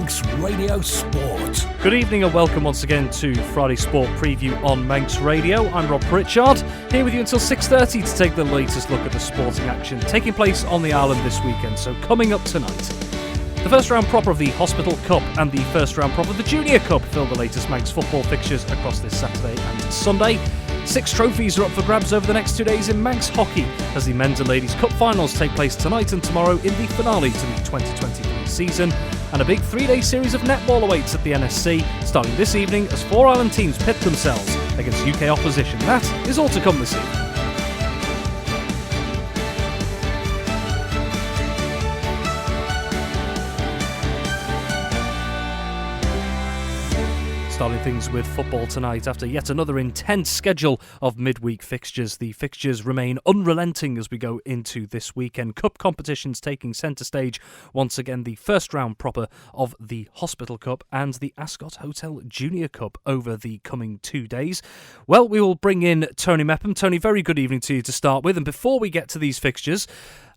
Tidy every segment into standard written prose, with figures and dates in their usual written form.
Manx Radio Sport. Good evening and welcome once again to Friday Sport Preview on Manx Radio. I'm Rob Pritchard, here with you until 6:30 to take the latest look at the sporting action taking place on the island this weekend. So coming up tonight, the first round proper of the Hospital Cup and the first round proper of the Junior Cup fill the latest Manx football fixtures across this Saturday and Sunday. 6 trophies are up for grabs over the next 2 days in Manx hockey as the men's and ladies' cup finals take place tonight and tomorrow in the finale to the 2023 season. And a big 3-day series of netball awaits at the NSC, starting this evening as 4 island teams pit themselves against UK opposition. That is all to come this evening. Starting things with football tonight after yet another intense schedule of midweek fixtures. The fixtures remain unrelenting as we go into this weekend. Cup competitions taking centre stage. Once again, the first round proper of the Hospital Cup and the Ascot Hotel Junior Cup over the coming 2 days. Well, we will bring in Tony Mepham. Tony, very good evening to you to start with. And before we get to these fixtures,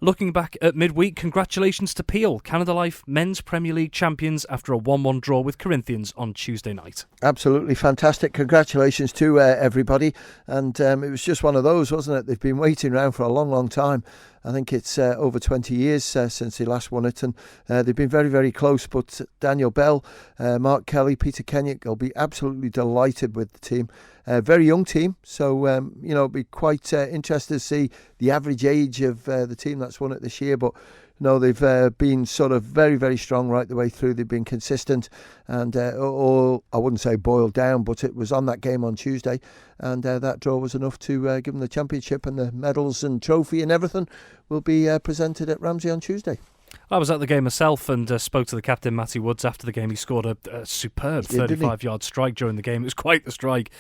looking back at midweek, congratulations to Peel, Canada Life Men's Premier League champions after a 1-1 draw with Corinthians on Tuesday night. Absolutely fantastic. Congratulations to everybody. And it was just one of those, wasn't it? They've been waiting around for a long, long time. I think it's over 20 years since they last won it, and they've been very, very close. But Daniel Bell, Mark Kelly, Peter Kenyock will be absolutely delighted with the team. Very young team, so it'll be quite interesting to see the average age of the team that's won it this year. But they've been sort of very, very strong right the way through. They've been consistent and all, I wouldn't say boiled down, but it was on that game on Tuesday, and that draw was enough to give them the championship, and the medals and trophy and everything will be presented at Ramsey on Tuesday. I was at the game myself and spoke to the captain, Matty Woods, after the game. He scored a superb 35-yard strike during the game. It was quite the strike.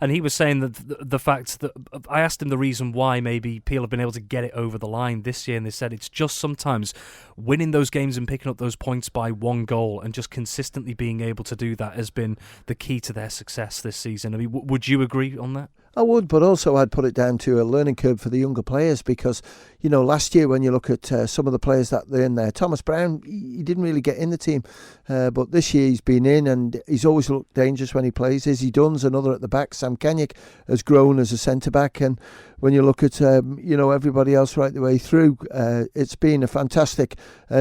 And he was saying that the fact that I asked him the reason why maybe Peel have been able to get it over the line this year, and they said it's just sometimes winning those games and picking up those points by 1 goal and just consistently being able to do that has been the key to their success this season. I mean, would you agree on that? I would, but also I'd put it down to a learning curve for the younger players because, last year when you look at some of the players that are in there, Thomas Brown, he didn't really get in the team, but this year he's been in and he's always looked dangerous when he plays. Izzy Dunn's another at the back. Sam Kenyock has grown as a centre-back, and when you look at, everybody else right the way through, it's been a fantastic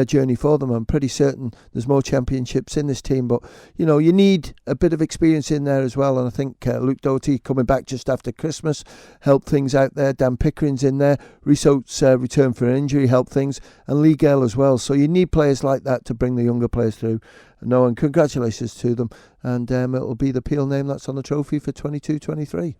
journey for them. I'm pretty certain there's more championships in this team, but, you need a bit of experience in there as well, and I think Luke Doherty coming back just after Christmas helped things out there. Dan Pickering's in there. Rhys Oates' return for an injury helped things, and Lee Gale as well. So you need players like that to bring the younger players through. No, and congratulations to them, and it'll be the Peel name that's on the trophy for 22-23.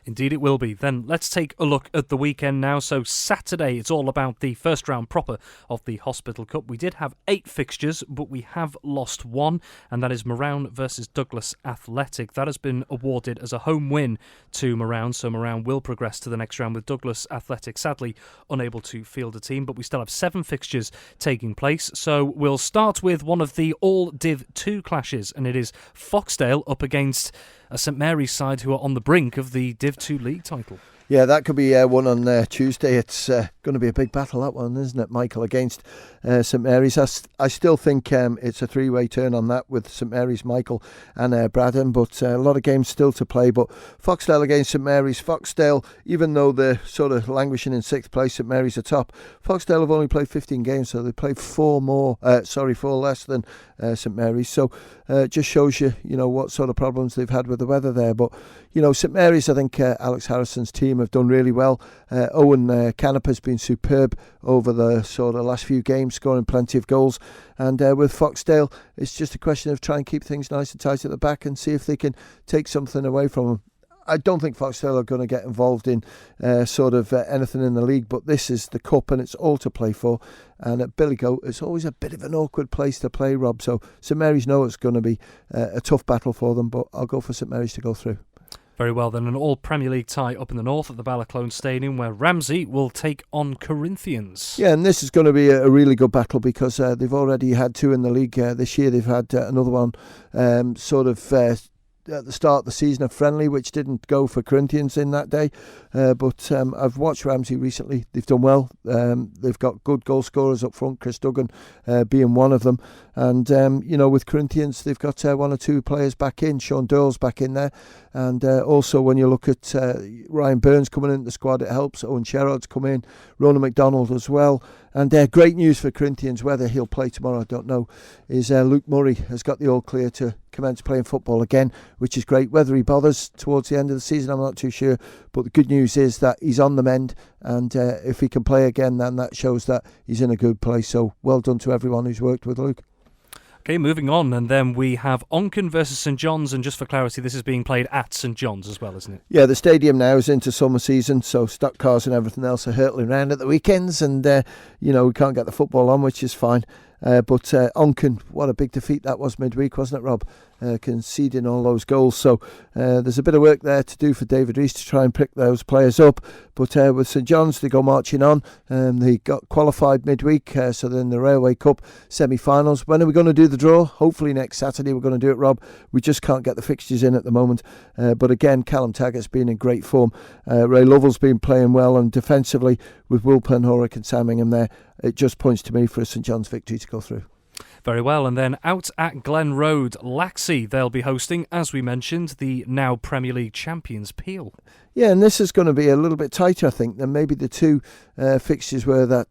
Indeed it will be. Then let's take a look at the weekend now. So Saturday, it's all about the first round proper of the Hospital Cup. We did have 8 fixtures, but we have lost 1, and that is Morown versus Douglas Athletic. That has been awarded as a home win to Morown, so Morown will progress to the next round with Douglas Athletic sadly unable to field a team, but we still have 7 fixtures taking place. So we'll start with one of the all Div 2 clashes, and it is Foxdale up against a St Mary's side who are on the brink of the Div 2 league title. Yeah, that could be one on Tuesday. It's going to be a big battle, that one, isn't it, Michael, against St Mary's. I still think it's a 3-way turn on that with St Mary's, Michael and Braddon, but a lot of games still to play. But Foxdale against St Mary's. Foxdale, even though they're sort of languishing in 6th place, St Mary's are top. Foxdale have only played 15 games, so they played 4 less than St Mary's. So it just shows you, what sort of problems they've had with the weather there. But, St Mary's, I think Alex Harrison's team have done really well. Owen Canepa's been superb over the sort of last few games, scoring plenty of goals. And with Foxdale, it's just a question of trying to keep things nice and tight at the back and see if they can take something away from them. I don't think Foxdale are going to get involved in anything in the league, but this is the cup and it's all to play for. And at Billygoat, it's always a bit of an awkward place to play, Rob. So St Mary's know it's going to be a tough battle for them, but I'll go for St Mary's to go through. Very well then, an all-Premier League tie up in the north at the Balaclone Stadium where Ramsey will take on Corinthians. Yeah, and this is going to be a really good battle because they've already had 2 in the league this year. They've had another one at the start of the season a friendly, which didn't go for Corinthians in that day. But I've watched Ramsey recently. They've done well. They've got good goal scorers up front, Chris Duggan being one of them. And, with Corinthians, they've got one or two players back in. Sean Durrell's back in there. And also when you look at Ryan Burns coming into the squad, it helps. Owen Sherrod's come in. Ronan McDonald as well. And great news for Corinthians, whether he'll play tomorrow, I don't know, is Luke Murray has got the all clear to commence playing football again, which is great. Whether he bothers towards the end of the season, I'm not too sure. But the good news is that he's on the mend. And if he can play again, then that shows that he's in a good place. So well done to everyone who's worked with Luke. Okay, moving on, and then we have Onken versus St John's, and just for clarity, this is being played at St John's as well, isn't it? Yeah, the stadium now is into summer season, so stock cars and everything else are hurtling around at the weekends, and we can't get the football on, which is fine. But Onken, what a big defeat that was midweek, wasn't it, Rob? Conceding all those goals. So there's a bit of work there to do for David Rees to try and pick those players up. But with St John's, they go marching on. They got qualified midweek, so they're in the Railway Cup semi-finals. When are we going to do the draw? Hopefully next Saturday we're going to do it, Rob. We just can't get the fixtures in at the moment. But again, Callum Taggart's been in great form. Ray Lovell's been playing well, and defensively with Will Penhorick and Sam Ingham there, it just points to me for a St John's victory to go through. Very well, and then out at Glen Road, Laxey, they'll be hosting, as we mentioned, the now Premier League champions Peel. Yeah, and this is going to be a little bit tighter, I think, than maybe the two fixtures were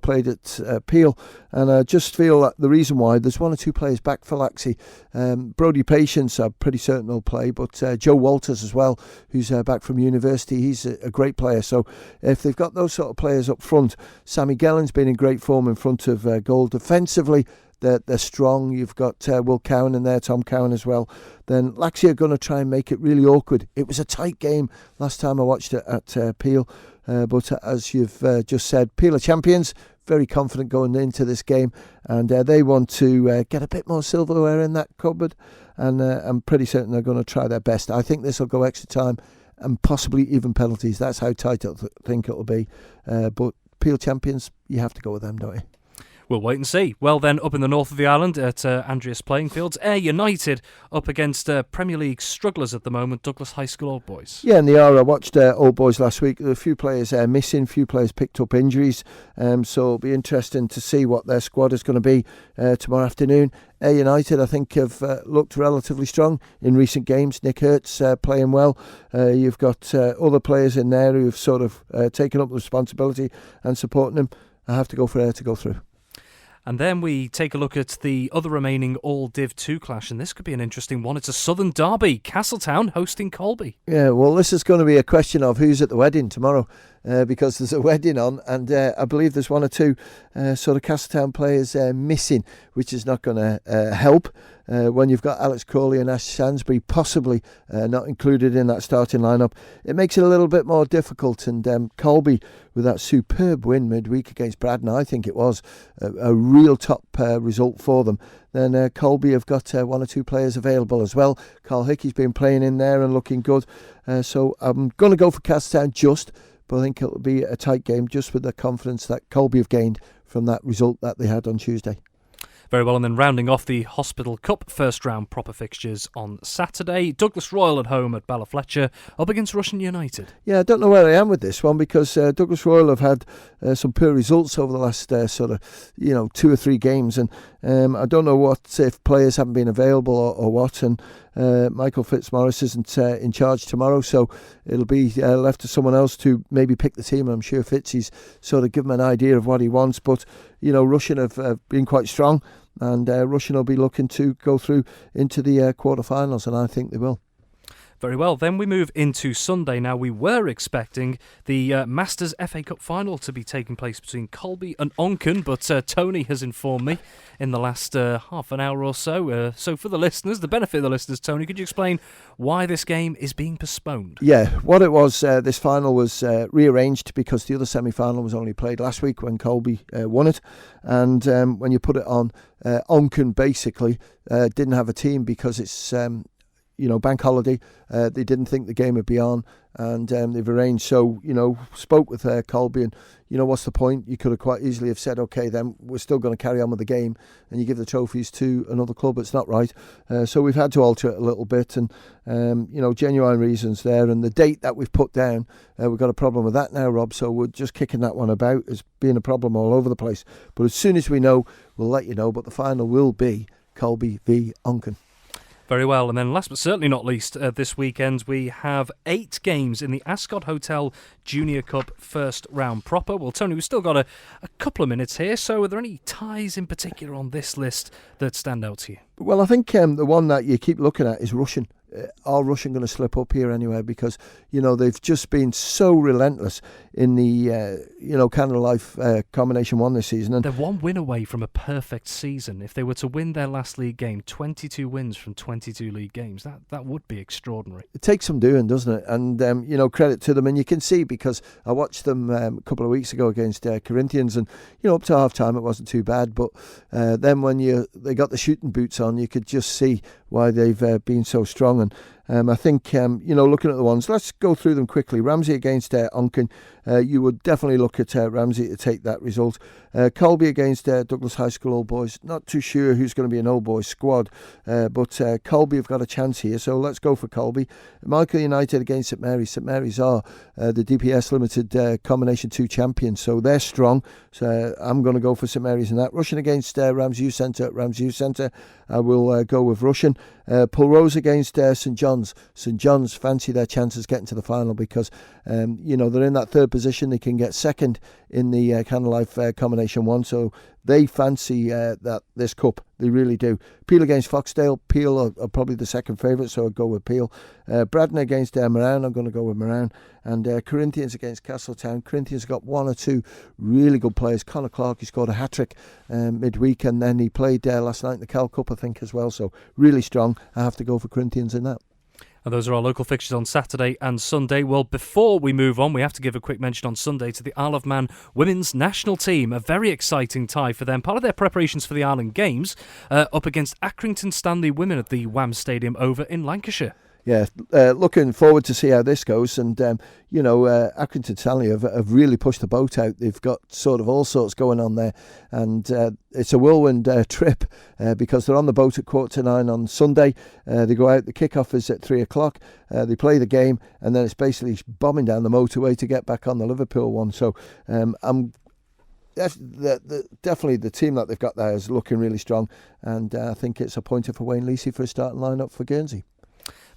played at Peel. And I just feel that the reason why, there's one or two players back for Laxey. Brodie Patience, I'm pretty certain will play, but Joe Walters as well, who's back from university, he's a great player. So if they've got those sort of players up front, Sammy Gellin's been in great form in front of goal. Defensively, they're strong. You've got Will Cowan in there, Tom Cowan as well. Then Laxey are going to try and make it really awkward. It was a tight game last time I watched it at Peel. But as you've just said, Peel are champions, very confident going into this game. And they want to get a bit more silverware in that cupboard. And I'm pretty certain they're going to try their best. I think this will go extra time and possibly even penalties. That's how tight I think it'll be. But Peel champions, you have to go with them, don't you? We'll wait and see. Well then, up in the north of the island at Andreas Playing Fields, Ayr United up against Premier League strugglers at the moment, Douglas High School Old Boys. Yeah, and they are. I watched Old Boys last week. There were a few players missing, few players picked up injuries. So it'll be interesting to see what their squad is going to be tomorrow afternoon. Ayr United, I think, have looked relatively strong in recent games. Nick Hurt's playing well. You've got other players in there who've sort of taken up the responsibility and supporting them. I have to go for Ayr to go through. And then we take a look at the other remaining All Div 2 clash, and this could be an interesting one. It's a Southern derby, Castletown hosting Colby. Yeah, well, this is going to be a question of who's at the wedding tomorrow, because there's a wedding on, and I believe there's one or two sort of Castletown players missing, which is not going to help. When you've got Alex Crawley and Ash Sansbury possibly not included in that starting lineup, it makes it a little bit more difficult. And Colby, with that superb win midweek against Braddon, I think it was a real top result for them. Then Colby have got one or two players available as well. Carl Hickey's been playing in there and looking good. So I'm going to go for Castletown but I think it'll be a tight game just with the confidence that Colby have gained from that result that they had on Tuesday. Very well, and then rounding off the Hospital Cup first round proper fixtures on Saturday, Douglas Royal at home at Ballafletcher up against Russian United. Yeah, I don't know where I am with this one because Douglas Royal have had some poor results over the last 2 or 3 games, and I don't know if players haven't been available or what, and Michael Fitzmaurice isn't in charge tomorrow, so it'll be left to someone else to maybe pick the team. I'm sure Fitzy's sort of given him an idea of what he wants, but Russian have been quite strong, and Russian will be looking to go through into the quarterfinals, and I think they will. Very well, then we move into Sunday. Now, we were expecting the Masters FA Cup final to be taking place between Colby and Onken, but Tony has informed me in the last half an hour or so. So for the listeners, the benefit of the listeners, Tony, could you explain why this game is being postponed? Yeah, what it was, this final was rearranged because the other semi-final was only played last week when Colby won it. And when you put it on, Onken basically didn't have a team because it's bank holiday. They didn't think the game would be on, and they've arranged. So, spoke with Colby, and, what's the point? You could have quite easily have said, okay, then we're still going to carry on with the game, and you give the trophies to another club. It's not right. So we've had to alter it a little bit, and, genuine reasons there. And the date that we've put down, we've got a problem with that now, Rob, so we're just kicking that one about as being a problem all over the place. But as soon as we know, we'll let you know. But the final will be Colby v Onken. Very well, and then last but certainly not least, this weekend we have 8 games in the Ascot Hotel Junior Cup first round proper. Well, Tony, we've still got a couple of minutes here, so are there any ties in particular on this list that stand out to you? Well, I think the one that you keep looking at is Russian. Are Russian going to slip up here anyway? Because, they've just been so relentless in the, Canada Life Combination 1 this season. And they're one win away from a perfect season. If they were to win their last league game, 22 wins from 22 league games, that would be extraordinary. It takes some doing, doesn't it? And, credit to them. And you can see, because I watched them a couple of weeks ago against Corinthians, and, up to half-time it wasn't too bad. But then when they got the shooting boots on, you could just see why they've been so strong. And I think, looking at the ones, let's go through them quickly. Ramsey against Onken. You would definitely look at Ramsey to take that result. Colby against Douglas High School Old Boys. Not too sure who's going to be an Old Boys squad, but Colby have got a chance here, so let's go for Colby. Michael United against St Mary's. St Mary's are the DPS Limited Combination 2 champions, so they're strong. So I'm going to go for St Mary's in that. Russian against Rams Youth Centre. Rams Youth Centre, I will go with Russian. Pulrose against St John's. St John's fancy their chances getting to the final because, they're in that third position. They can get second in the Canada Life Combination 1, so they fancy this cup. They really do. Peel against Foxdale. Peel are probably the second favourite, so I'll go with Peel. Braddon against Moran. I'm going to go with Moran. And Corinthians against Castletown. Corinthians got one or two really good players. Connor Clark, he scored a hat-trick midweek, and then he played last night in the Cal Cup, I think, as well. So really strong. I have to go for Corinthians in that. And those are our local fixtures on Saturday and Sunday. Well, before we move on, we have to give a quick mention on Sunday to the Isle of Man women's national team. A very exciting tie for them. Part of their preparations for the Ireland Games, up against Accrington Stanley women at the Wham Stadium over in Lancashire. Yeah, looking forward to see how this goes. And, Accrington Stanley have really pushed the boat out. They've got sort of all sorts going on there. And it's a whirlwind trip because they're on the boat at 8:45 on Sunday. They go out, the kickoff is at 3 o'clock. They play the game, and then it's basically bombing down the motorway to get back on the Liverpool one. So definitely the team that they've got there is looking really strong. And I think it's a pointer for Wayne Leacey for a starting lineup for Guernsey.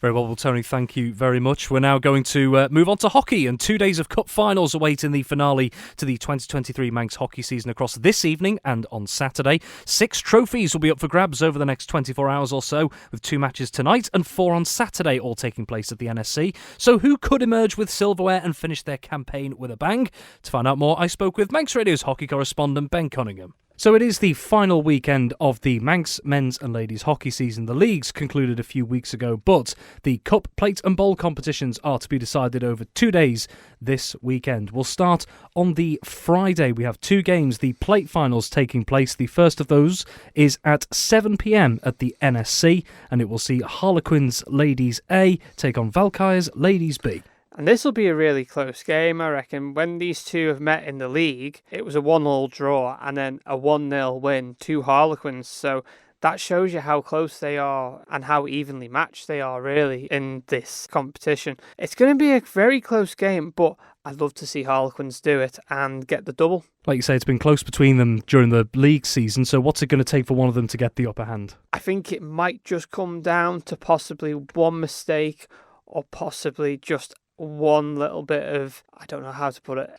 Very well, Tony, thank you very much. We're now going to move on to hockey, and 2 days of cup finals await in the finale to the 2023 Manx hockey season across this evening and on Saturday. 6 trophies will be up for grabs over the next 24 hours or so, with 2 matches tonight and 4 on Saturday, all taking place at the NSC. So who could emerge with silverware and finish their campaign with a bang? To find out more, I spoke with Manx Radio's hockey correspondent Ben Cunningham. So it is the final weekend of the Manx men's and ladies hockey season. The leagues concluded a few weeks ago, but the cup, plate and bowl competitions are to be decided over 2 days this weekend. We'll start on the Friday. We have 2 games, the plate finals taking place. The first of those is at 7 p.m. at the NSC, and it will see Harlequins Ladies A take on Valkyries Ladies B. And this will be a really close game, I reckon. When these two have met in the league, it was a 1-1 draw and then a 1-0 win to Harlequins. So that shows you how close they are and how evenly matched they are, really, in this competition. It's going to be a very close game, but I'd love to see Harlequins do it and get the double. Like you say, it's been close between them during the league season, so what's it going to take for one of them to get the upper hand? I think it might just come down to possibly one mistake or possibly just one little bit of, I don't know how to put it.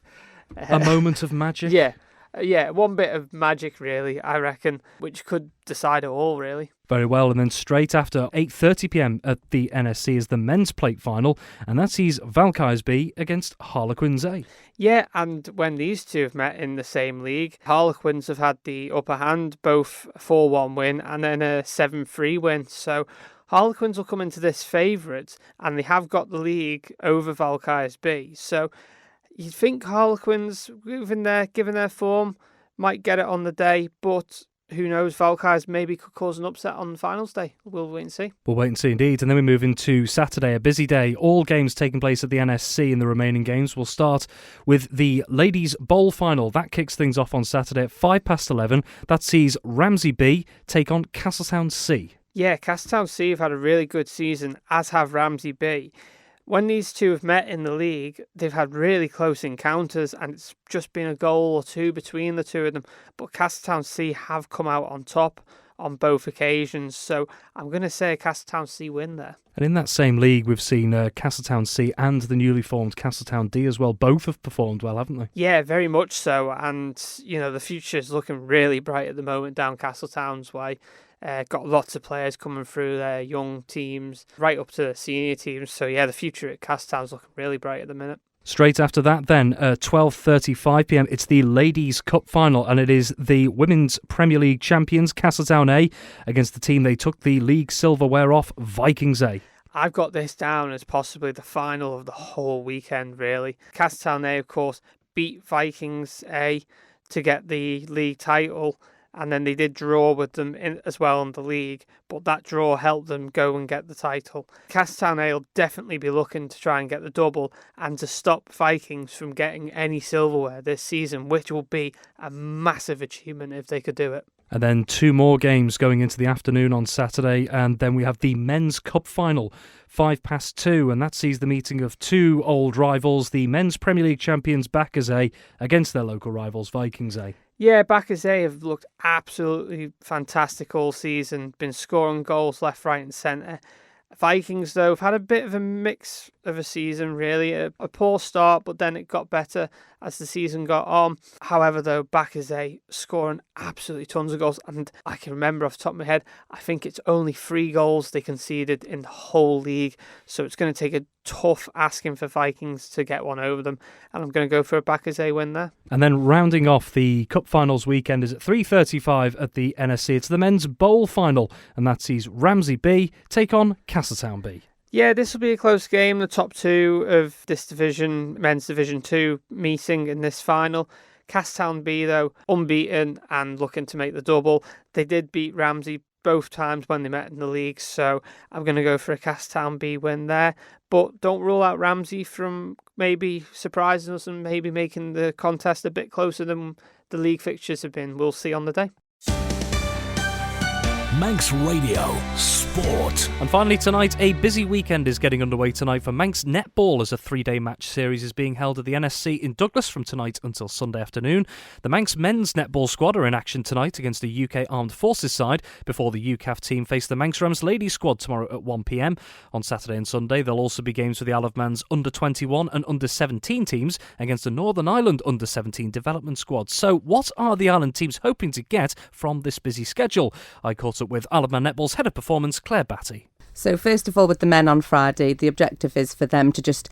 A moment of magic? Yeah, one bit of magic, really, I reckon, which could decide it all, really. Very well, and then straight after 8:30 p.m. at the NSC is the men's plate final, and that sees Valkyries B against Harlequins A. Yeah, and when these two have met in the same league, Harlequins have had the upper hand, both 4-1 win and then a 7-3 win, so Harlequins will come into this favourites, and they have got the league over Valkyries B. So you'd think Harlequins, given their form, might get it on the day, but who knows, Valkyries maybe could cause an upset on finals day. We'll wait and see. We'll wait and see indeed. And then we move into Saturday, a busy day. All games taking place at the NSC in the remaining games. We'll start with the Ladies Bowl final. That kicks things off on Saturday at 11:05. That sees Ramsey B take on Castletown C. Yeah, Castletown C have had a really good season, as have Ramsey B. When these two have met in the league, they've had really close encounters, and it's just been a goal or two between the two of them. But Castletown C have come out on top on both occasions, so I'm going to say a Castletown C win there. And in that same league, we've seen Castletown C and the newly formed Castletown D as well. Both have performed well, haven't they? Yeah, very much so. And, the future is looking really bright at the moment down Castletown's way. Got lots of players coming through their young teams, right up to the senior teams. So, yeah, the future at Castletown's looking really bright at the minute. Straight after that then, 12:35pm, it's the Ladies' Cup final, and it is the Women's Premier League champions, Castletown A, against the team they took the league silverware off, Vikings A. I've got this down as possibly the final of the whole weekend, really. Castletown A, of course, beat Vikings A to get the league title, and then they did draw with them as well in the league, but that draw helped them go and get the title. Castletown A will definitely be looking to try and get the double and to stop Vikings from getting any silverware this season, which will be a massive achievement if they could do it. And then two more games going into the afternoon on Saturday, and then we have the Men's Cup final, 2:05, and that sees the meeting of two old rivals, the Men's Premier League champions Backers A against their local rivals Vikings A. Yeah, Backers A have looked absolutely fantastic all season, been scoring goals left, right and centre. Vikings, though, have had a bit of a mix of a season, really. A poor start, but then it got better as the season got on. However, though, Backers A scoring absolutely tons of goals. And I can remember off the top of my head, I think it's only 3 goals they conceded in the whole league. So it's going to take a tough asking for Vikings to get one over them. And I'm going to go for a Backers A win there. And then rounding off the Cup Finals weekend is at 3:35 at the NSC. It's the Men's Bowl final, and that sees Ramsey B take on Castletown B. Yeah, this will be a close game. The top two of this division, Men's Division 2, meeting in this final. Castletown B, though, unbeaten and looking to make the double. They did beat Ramsey both times when they met in the league, so I'm going to go for a Castletown B win there. But don't rule out Ramsey from maybe surprising us and maybe making the contest a bit closer than the league fixtures have been. We'll see on the day. Manx Radio Sport. And finally tonight, a busy weekend is getting underway tonight for Manx netball as a 3-day match series is being held at the NSC in Douglas from tonight until Sunday afternoon. The Manx men's netball squad are in action tonight against the UK Armed Forces side before the UCAF team face the Manx Rams ladies squad tomorrow at 1pm. On Saturday and Sunday, there'll also be games for the Isle of Man's under-21 and under-17 teams against the Northern Ireland under-17 development squad. So what are the Ireland teams hoping to get from this busy schedule? I caught up with Isle of Man Netball's Head of Performance, Claire Battye. So first of all, with the men on Friday, the objective is for them to just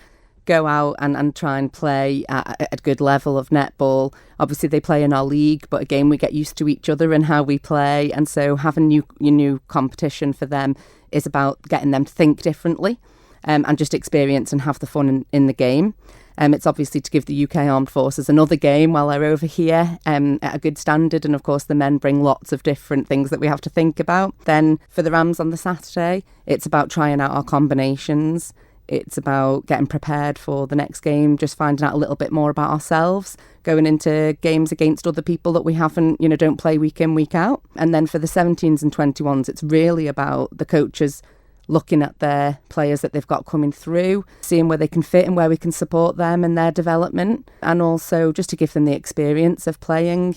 go out and try and play at a good level of netball. Obviously, they play in our league, but again, we get used to each other and how we play. And so having new competition for them is about getting them to think differently and just experience and have the fun in the game. It's obviously to give the UK Armed Forces another game while they're over here at a good standard. And of course, the men bring lots of different things that we have to think about. Then for the Rams on the Saturday, it's about trying out our combinations. It's about getting prepared for the next game, just finding out a little bit more about ourselves, going into games against other people that we haven't, don't play week in, week out. And then for the 17s and 21s, it's really about the coaches looking at their players that they've got coming through, seeing where they can fit and where we can support them in their development, and also just to give them the experience of playing,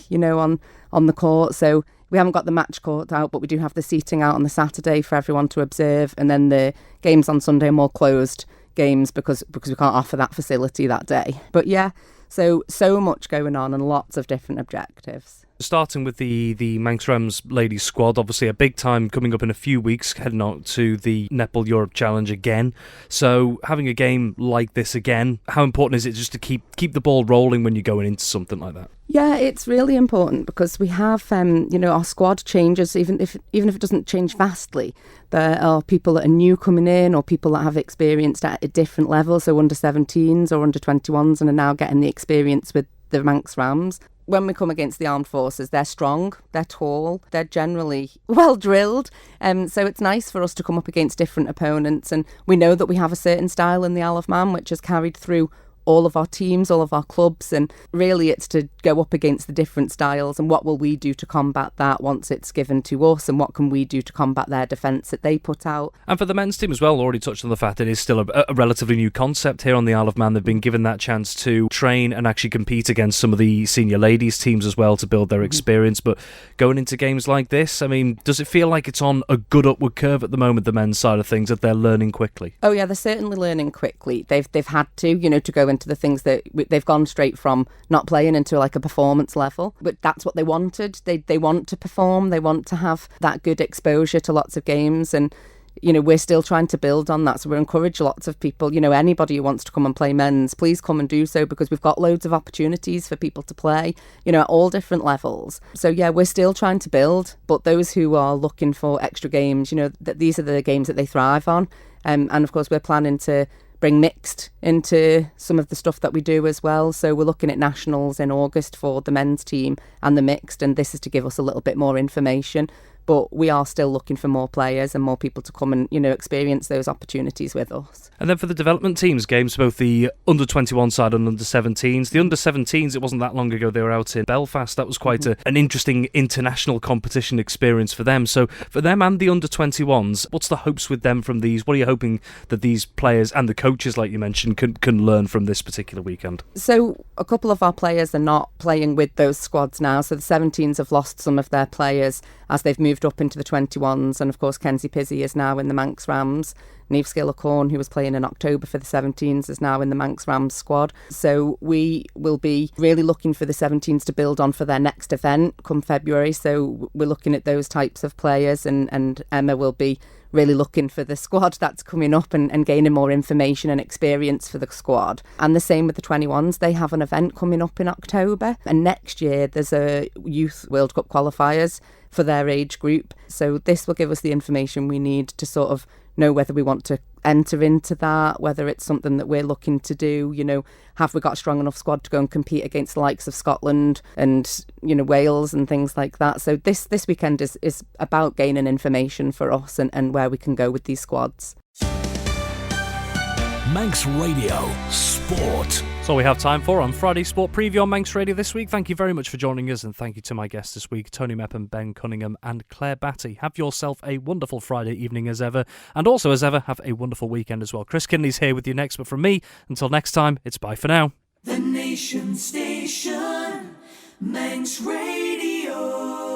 on the court. So we haven't got the match court out, but we do have the seating out on the Saturday for everyone to observe, and then the games on Sunday are more closed games because we can't offer that facility that day. But yeah, so much going on and lots of different objectives. Starting with the Manx Rams ladies squad, obviously a big time coming up in a few weeks, heading out to the Netball Europe Challenge again. So having a game like this again, how important is it just to keep the ball rolling when you're going into something like that? Yeah, it's really important because we have, our squad changes, even if it doesn't change vastly. There are people that are new coming in or people that have experienced at a different level, so under 17s or under 21s and are now getting the experience with the Manx Rams. when we come against the armed forces, they're strong, they're tall, they're generally well drilled. So it's nice for us to come up against different opponents. And we know that we have a certain style in the Isle of Man, which has carried through all of our teams, all of our clubs, and really it's to go up against the different styles and what will we do to combat that once it's given to us, and what can we do to combat their defence that they put out. And for the men's team as well, already touched on the fact that it is still a relatively new concept here on the Isle of Man. They've been given that chance to train and actually compete against some of the senior ladies teams as well to build their experience. But going into games like this, I mean, does it feel like it's on a good upward curve at the moment, the men's side of things, that they're learning quickly? Oh yeah, they're certainly learning quickly. They've had to go into the things that they've gone straight from not playing into like a performance level, but that's what they wanted. They want to perform, they want to have that good exposure to lots of games, and we're still trying to build on that. So we encourage lots of people, anybody who wants to come and play men's, please come and do so, because we've got loads of opportunities for people to play, at all different levels. So yeah, we're still trying to build, but those who are looking for extra games, that these are the games that they thrive on. And of course we're planning to bring mixed into some of the stuff that we do as well. So we're looking at nationals in August for the men's team and the mixed, and this is to give us a little bit more information. But we are still looking for more players and more people to come and, experience those opportunities with us. And then for the development teams, games both the under-21 side and under-17s. The under-17s, it wasn't that long ago, they were out in Belfast. That was quite an interesting international competition experience for them. So for them and the under-21s, what's the hopes with them from these? What are you hoping that these players and the coaches, like you mentioned, can learn from this particular weekend? So a couple of our players are not playing with those squads now. So the 17s have lost some of their players as they've moved up into the 21s, and of course Kenzie Pizzy is now in the Manx Rams. Niamh Skillicorn, who was playing in October for the 17s, is now in the Manx Rams squad. So we will be really looking for the 17s to build on for their next event come February. So we're looking at those types of players, and Emma will be really looking for the squad that's coming up and gaining more information and experience for the squad. And the same with the 21s. They have an event coming up in October, and next year there's a Youth World Cup qualifiers for their age group. So this will give us the information we need to sort of know whether we want to enter into that, whether it's something that we're looking to do. Have we got a strong enough squad to go and compete against the likes of Scotland and Wales and things like that. So this weekend is about gaining information for us and where we can go with these squads. Manx Radio Sport. That's all we have time for on Friday Sport Preview on Manx Radio this week. Thank you very much for joining us, and thank you to my guests this week, Tony Mepham, Ben Cunningham and Claire Battye. Have yourself a wonderful Friday evening as ever, and also as ever, have a wonderful weekend as well. Chris Kinley's here with you next, but from me, until next time, it's bye for now. The Nation Station, Manx Radio.